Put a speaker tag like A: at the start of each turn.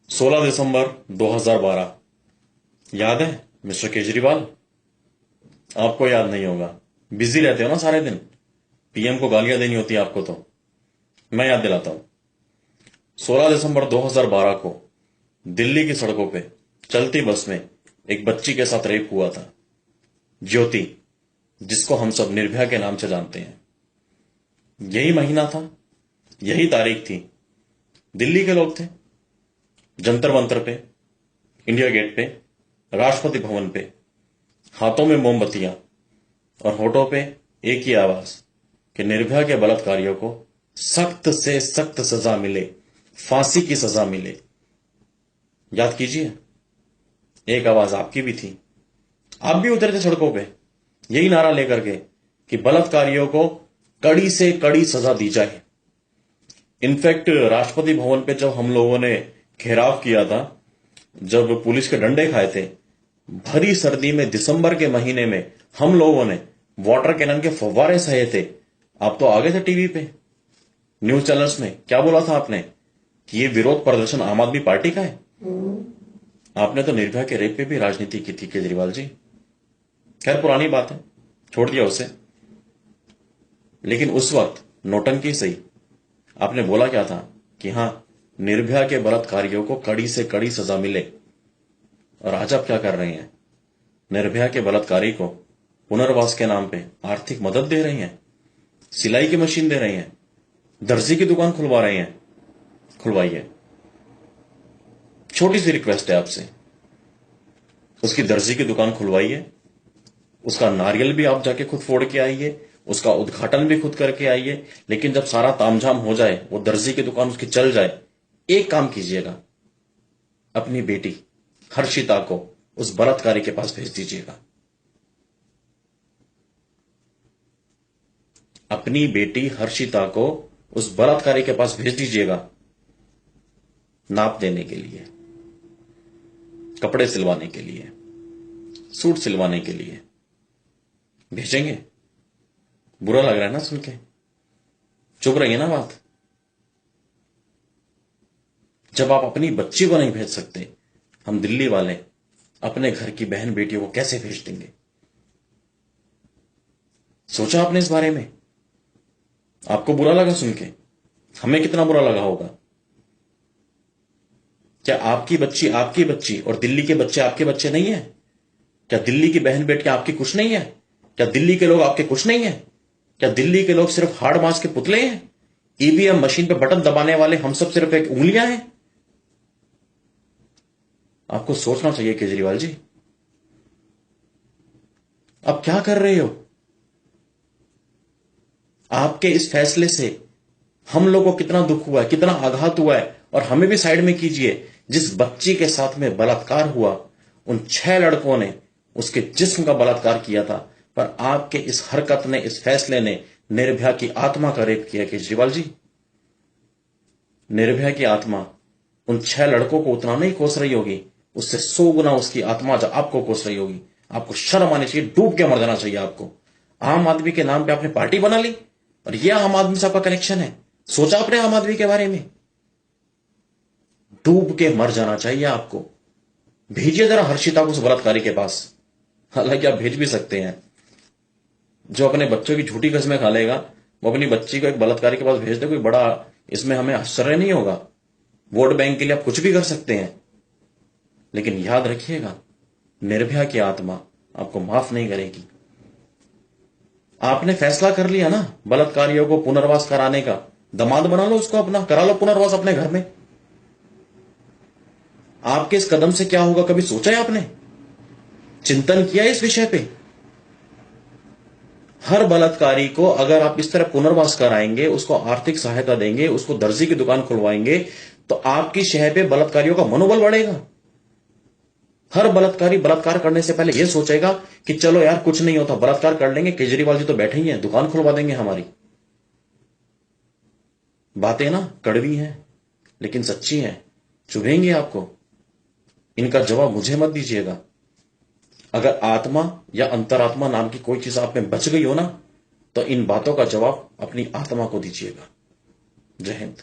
A: 16 दिसंबर 2012। याद है मिस्टर केजरीवाल? आपको याद नहीं होगा, बिजी रहते हो ना सारे दिन। पीएम को गालियां देनी होती है आपको, तो मैं याद दिलाता हूं। 16 दिसंबर 2012 को दिल्ली की सड़कों पे चलती बस में एक बच्ची के साथ रेप हुआ था, ज्योति, जिसको हम सब निर्भया के नाम से जानते हैं। यही महीना था, यही तारीख थी। दिल्ली के लोग थे, जंतर मंतर पे, इंडिया गेट पे, राष्ट्रपति भवन पे, हाथों में मोमबत्तियां और होठों पे एक ही आवाज कि निर्भया के बलात्कारियों को सख्त से सख्त सजा मिले, फांसी की सजा मिले। याद कीजिए, एक आवाज आपकी भी थी। आप भी उतरे थे सड़कों पे यही नारा लेकर के कि बलात्कारियों को कड़ी से कड़ी सजा दी जाए। इनफैक्ट राष्ट्रपति भवन पे जब हम लोगों ने घेराव किया था, जब पुलिस के डंडे खाए थे, भरी सर्दी में दिसंबर के महीने में हम लोगों ने वाटर कैनन के फव्वारे सहे थे। आप तो आ गए थे टीवी पे, न्यूज चैनल्स में। क्या बोला था आपने कि ये विरोध प्रदर्शन आम आदमी पार्टी का है? आपने तो निर्भया के रेप पे भी राजनीति की थी केजरीवाल जी। खैर पुरानी बात है, छोड़ दिया उसे। लेकिन उस वक्त नौटंकी सही, आपने बोला क्या था कि हां, निर्भया के बलात्कारियों को कड़ी से कड़ी सजा मिले। और आज आप क्या कर रहे हैं? निर्भया के बलात्कारी को पुनर्वास के नाम पे आर्थिक मदद दे रही हैं, सिलाई की मशीन दे रही हैं, दर्जी की दुकान खुलवा रहे हैं। खुलवाइए, छोटी सी रिक्वेस्ट है आपसे, उसकी दर्जी की दुकान खुलवाइए, उसका नारियल भी आप जाके खुद फोड़ के आइए, उसका उद्घाटन भी खुद करके आइए। लेकिन जब सारा तामझाम हो जाए, वो दर्जी की दुकान उसकी चल जाए, एक काम कीजिएगा, अपनी बेटी हर्षिता को उस बलात्कारी के पास भेज दीजिएगा। अपनी बेटी हर्षिता को उस बलात्कारी के पास भेज दीजिएगा, नाप देने के लिए, कपड़े सिलवाने के लिए, सूट सिलवाने के लिए भेजेंगे। बुरा लग रहा है ना सुन के? चुप रहिए ना बात। जब आप अपनी बच्ची को नहीं भेज सकते, हम दिल्ली वाले अपने घर की बहन बेटियों को कैसे भेज देंगे? सोचा आपने इस बारे में? आपको बुरा लगा सुन के? हमें कितना बुरा लगा होगा। क्या आपकी बच्ची और दिल्ली के बच्चे आपके बच्चे नहीं है? क्या दिल्ली की बहन बेटियां आपकी कुछ नहीं है? क्या दिल्ली के लोग आपके कुछ नहीं है? क्या दिल्ली के लोग सिर्फ हाड़ मांस के पुतले हैं? ईवीएम मशीन पे बटन दबाने वाले हम सब सिर्फ एक उंगलियां हैं? आपको सोचना चाहिए केजरीवाल जी। आप क्या कर रहे हो? आपके इस फैसले से हम लोगों को कितना दुख हुआ है, कितना आघात हुआ है। और हमें भी साइड में कीजिए। जिस बच्ची के साथ में बलात्कार हुआ, उन 6 लड़कों ने उसके जिस्म का बलात्कार किया था, पर आपके इस हरकत ने, इस फैसले ने निर्भया की आत्मा का रेप किया केजरीवाल जी। निर्भया की आत्मा उन 6 लड़कों को उतना नहीं कोस रही होगी, उससे 100 गुना उसकी आत्मा जो आपको कोस रही होगी। आपको शर्म आनी चाहिए, डूब के मर जाना चाहिए आपको। आम आदमी के नाम पे आपने पार्टी बना ली, और यह आम आदमी से आपका कनेक्शन है। सोचा आपने आम आदमी के बारे में? डूब के मर जाना चाहिए आपको। भेजिए जरा हर्षिता को उस बलात्कारी के पास। हालांकि आप भेज भी सकते हैं। जो अपने बच्चों की झूठी कस्में खा लेगा, वो अपनी बच्ची को एक बलात्कारी के पास भेज दे, कोई बड़ा इसमें हमें आश्चर्य नहीं होगा। वोट बैंक के लिए आप कुछ भी कर सकते हैं। लेकिन याद रखिएगा, निर्भया की आत्मा आपको माफ नहीं करेगी। आपने फैसला कर लिया ना बलात्कारियों को पुनर्वास कराने का, दामाद बना लो उसको अपना, करा लो पुनर्वास अपने घर में। आपके इस कदम से क्या होगा, कभी सोचा है आपने? चिंतन किया इस विषय पे? हर बलात्कारी को अगर आप इस तरह पुनर्वास कराएंगे, उसको आर्थिक सहायता देंगे, उसको दर्जी की दुकान खुलवाएंगे, तो आपकी शहर पे बलात्कारियों का मनोबल बढ़ेगा। हर बलात्कारी बलात्कार करने से पहले यह सोचेगा कि चलो यार कुछ नहीं होता, बलात्कार कर लेंगे, केजरीवाल जी तो बैठे ही हैं, दुकान खुलवा देंगे हमारी। बातें ना कड़वी हैं, लेकिन सच्ची हैं, चुभेंगी आपको। इनका जवाब मुझे मत दीजिएगा। अगर आत्मा या अंतरात्मा नाम की कोई चीज आप में बच गई हो ना, तो इन बातों का जवाब अपनी आत्मा को दीजिएगा। जय हिंद।